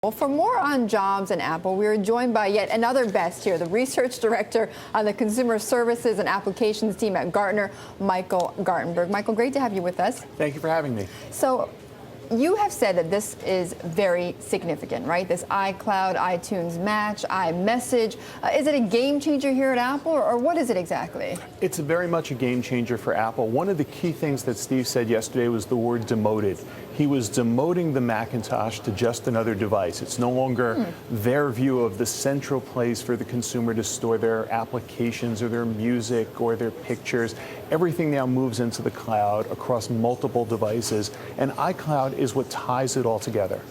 Well, for more on jobs and Apple, we are joined by yet another best here, the research director on the consumer services and applications team at Gartner, Michael Gartenberg. Michael, great to have you with us. Thank you for having me. So you have said that this is very significant, right? This iCloud, iTunes Match, iMessage. Is it a game changer here at Apple, or what is it exactly? It's very much a game changer for Apple. One of the key things that Steve said yesterday was the word demoted. He was demoting the Macintosh to just another device. It's no longer their view of the central place for the consumer to store their applications or their music or their pictures. Everything now moves into the cloud across multiple devices, and iCloud is what ties it all together.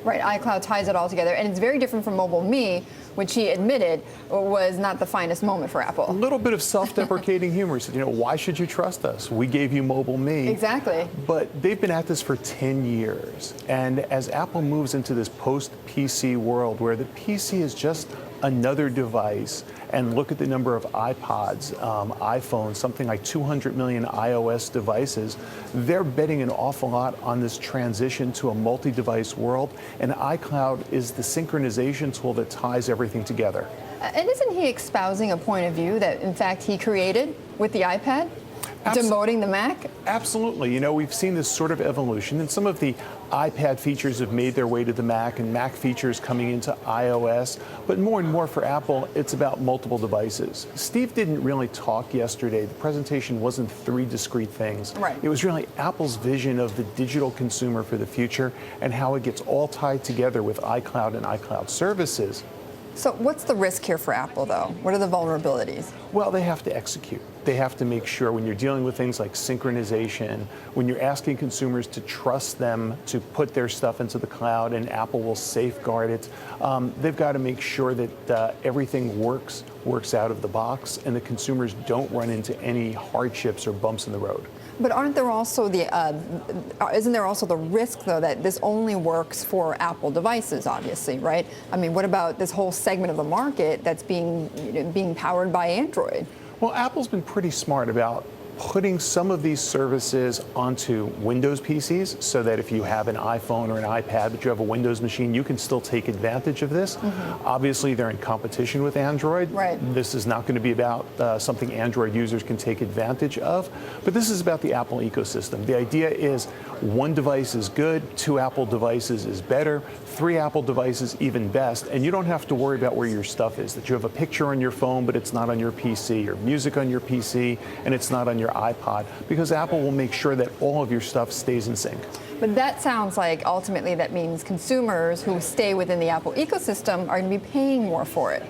Right, iCloud ties it all together, and it's very different from Mobile Me, which he admitted was not the finest moment for Apple. A little bit of self-deprecating humor. He said, why should you trust us? We gave you Mobile Me. Exactly. But they've been at this for 10 years. And as Apple moves into this post-PC world where the PC is just another device, and look at the number of iPods, iPhones, something like 200 million iOS devices, they're betting an awful lot on this transition to a multi-device world, and iCloud is the synchronization tool that ties everything together. And isn't he espousing a point of view that, in fact, he created with the iPad? Demoting the Mac? Absolutely. We've seen this sort of evolution, and some of the iPad features have made their way to the Mac, and Mac features coming into iOS. But more and more for Apple, it's about multiple devices. Steve didn't really talk yesterday. The presentation wasn't three discrete things. Right. It was really Apple's vision of the digital consumer for the future and how it gets all tied together with iCloud and iCloud services. So what's the risk here for Apple, though? What are the vulnerabilities? Well, they have to execute. They have to make sure when you're dealing with things like synchronization, when you're asking consumers to trust them to put their stuff into the cloud and Apple will safeguard it, they've got to make sure that everything works out of the box and the consumers don't run into any hardships or bumps in the road. But aren't there also isn't there also the risk, though, that this only works for Apple devices, obviously, right? I mean, what about this whole segment of the market that's being powered by Android? Well, Apple's been pretty smart about putting some of these services onto Windows PCs so that if you have an iPhone or an iPad but you have a Windows machine, you can still take advantage of this. Obviously, they're in competition with Android. Right. This is not going to be about something Android users can take advantage of, but this is about the Apple ecosystem. The idea is one device is good, two Apple devices is better, three Apple devices even best, and you don't have to worry about where your stuff is, that you have a picture on your phone but it's not on your PC, or music on your PC and it's not on your iPod, because Apple will make sure that all of your stuff stays in sync. But that sounds like ultimately that means consumers who stay within the Apple ecosystem are going to be paying more for it.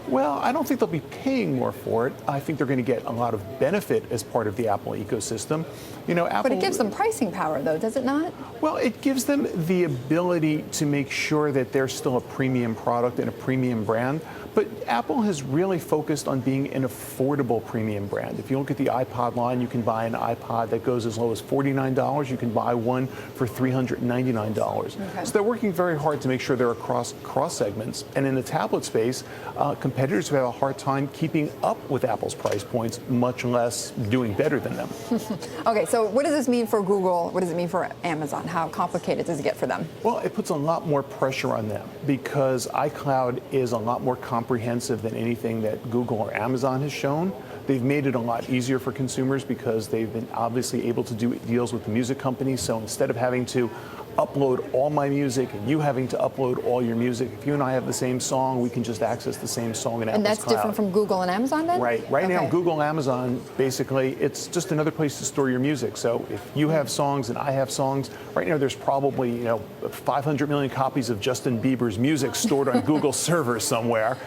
Well, I don't think they'll be paying more for it. I think they're going to get a lot of benefit as part of the Apple ecosystem. Apple, but it gives them pricing power, though, does it not? Well, it gives them the ability to make sure that they're still a premium product and a premium brand. But Apple has really focused on being an affordable premium brand. If you look at the iPod line, you can buy an iPod that goes as low as $49. You can buy one for $399. Okay. So they're working very hard to make sure they're across segments. And in the tablet space, competitors have a hard time keeping up with Apple's price points, much less doing better than them. Okay, so what does this mean for Google? What does it mean for Amazon? How complicated does it get for them? Well, it puts a lot more pressure on them because iCloud is a lot more comprehensive than anything that Google or Amazon has shown. They've made it a lot easier for consumers because they've been obviously able to do deals with the music companies. So instead of having to upload all my music and you having to upload all your music, if you and I have the same song, we can just access the same song in Apple's cloud. And that's different from Google and Amazon then? Right. Right now, Google and Amazon, basically, it's just another place to store your music. So if you have songs and I have songs, right now there's probably 500 million copies of Justin Bieber's music stored on Google servers somewhere.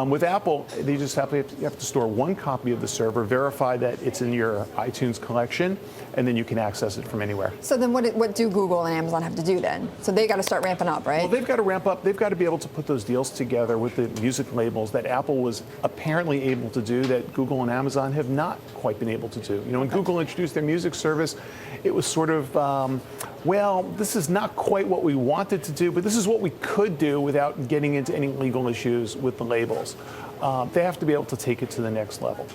With Apple, you have to store one copy of the server, verify that it's in your iTunes collection, and then you can access it from anywhere. So then what do Google and Amazon have to do then? So they got to start ramping up, right? Well, they've got to ramp up. They've got to be able to put those deals together with the music labels that Apple was apparently able to do that Google and Amazon have not quite been able to do. When Google introduced their music service, it was sort of, well, this is not quite what we wanted to do, but this is what we could do without getting into any legal issues with the labels. They have to be able to take it to the next level.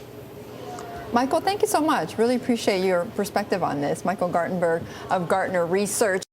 Michael, thank you so much. Really appreciate your perspective on this. Michael Gartenberg of Gartner Research.